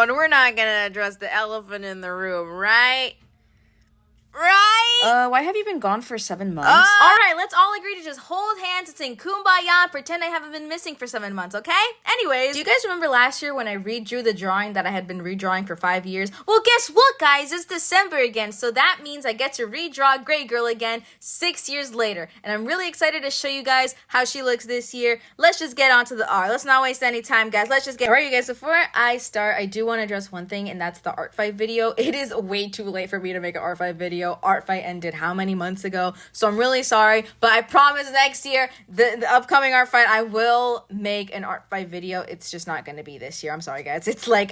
everyone, we're not gonna address the elephant in the room, right? Right? Why have you been gone for 7 months? Alright, let's all agree to just hold hands and sing Kumbaya and pretend I haven't been missing for 7 months, okay? Anyways, do you guys remember last year when I redrew the drawing that I had been redrawing for 5 years? Well, guess what, guys? It's December again, so that means I get to redraw Gray Girl again 6 years later. And I'm really excited to show you guys how she looks this year. Let's just get on to the art. Let's not waste any time, guys. Let's just get... Alright, you guys, before I start, I do want to address one thing, and that's the art fight video. It is way too late for me to make an art fight video. Art fight ended how many months ago? So I'm really sorry, but I promise next year, the upcoming art fight, I will make an art fight video. It's just not going to be this year. I'm sorry, guys. It's like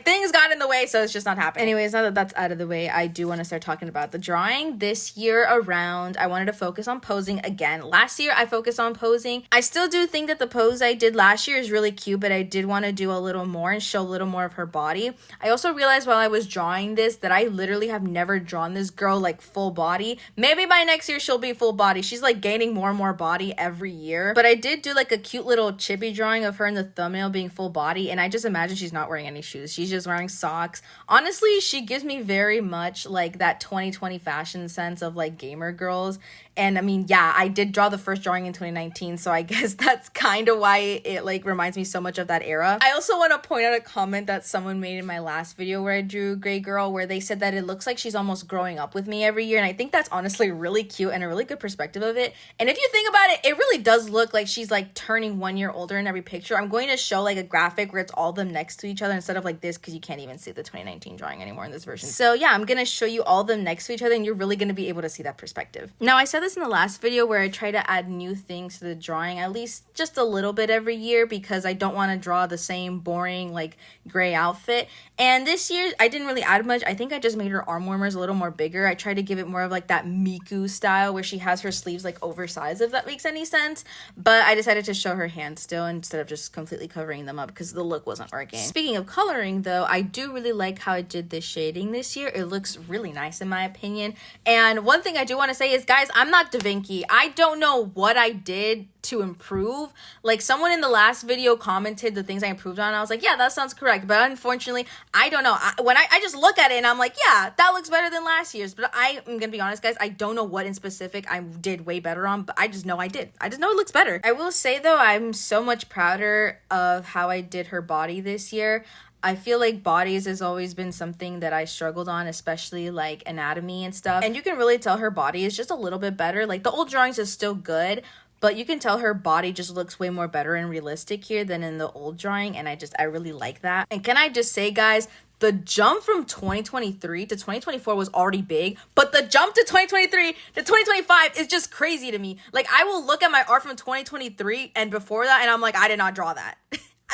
things got in the way, so it's just not happening. Anyways, now that that's out of the way, I do want to start talking about the drawing. This year around, I wanted to focus on posing again. Last year, I focused on posing. I still do think that the pose I did last year is really cute, but I did want to do a little more and show a little more of her body. I also realized while I was drawing this that I literally have never drawn this girl like full body. Maybe by next year she'll be full body. She's like gaining more and more body every year. But I did do like a cute little chibi drawing of her in the thumbnail being full body, and I just imagine she's not wearing any shoes. She's just wearing socks. Honestly, she gives me very much like that 2020 fashion sense of like gamer girls. And I mean, yeah, I did draw the first drawing in 2019, so I guess that's kind of why it like reminds me so much of that era. I also want to point out a comment that someone made in my last video where I drew Gray Girl, where they said that it looks like she's almost growing up with me every year, and I think that's honestly really cute and a really good perspective of it. And if you think about it, it really does look like she's like turning 1 year older in every picture. I'm going to show like a graphic where it's all of them next to each other instead of like this, because you can't even see the 2019 drawing anymore in this version. So yeah, I'm going to show you all of them next to each other, and you're really going to be able to see that perspective. Now, I said this in the last video where I try to add new things to the drawing, at least just a little bit every year, because I don't want to draw the same boring like gray outfit. And this year I didn't really add much. I think I just made her arm warmers a little more bigger. I tried to give it more of like that Miku style where she has her sleeves like oversized, if that makes any sense. But I decided to show her hands still instead of just completely covering them up because the look wasn't working. Speaking of coloring though, I do really like how I did this shading this year. It looks really nice in my opinion. And one thing I do want to say is, guys, I'm not Da Vinci. I don't know what I did to improve. Like, someone in the last video commented the things I improved on, and I was like, yeah, that sounds correct. But unfortunately, I don't know. When I just look at it and I'm like, yeah, that looks better than last year's. But I am gonna be honest, guys, I don't know what in specific I did way better on, but I just know I did. I just know it looks better. I will say though, I'm so much prouder of how I did her body this year. I feel like bodies has always been something that I struggled on, especially like anatomy and stuff. And you can really tell her body is just a little bit better. Like, the old drawings is still good, but you can tell her body just looks way more better and realistic here than in the old drawing. And I really like that. And can I just say, guys, the jump from 2023 to 2024 was already big, but the jump to 2023 to 2025 is just crazy to me. Like, I will look at my art from 2023 and before that, and I'm like, I did not draw that.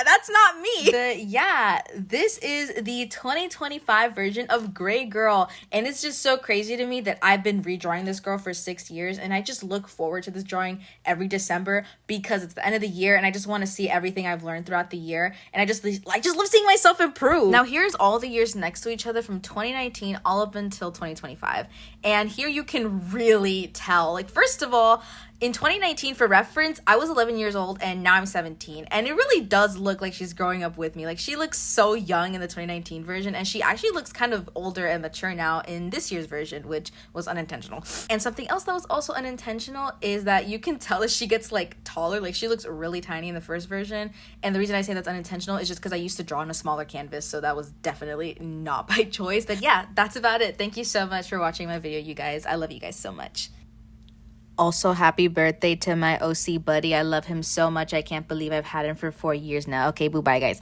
That's not me. Yeah, this is the 2025 version of Gray Girl, and it's just so crazy to me that I've been redrawing this girl for 6 years, and I just look forward to this drawing every December because it's the end of the year, and I just want to see everything I've learned throughout the year, and I just love seeing myself improve. Now, here's all the years next to each other from 2019 all up until 2025, and here you can really tell. Like, first of all, in 2019, for reference, I was 11 years old and now I'm 17. And it really does look like she's growing up with me. Like, she looks so young in the 2019 version, and she actually looks kind of older and mature now in this year's version, which was unintentional. And something else that was also unintentional is that you can tell as she gets like taller. Like, she looks really tiny in the first version. And the reason I say that's unintentional is just because I used to draw on a smaller canvas, so that was definitely not by choice. But yeah, that's about it. Thank you so much for watching my video, you guys. I love you guys so much. Also, happy birthday to my OC buddy. I love him so much. I can't believe I've had him for 4 years now. Okay, boo, bye, guys.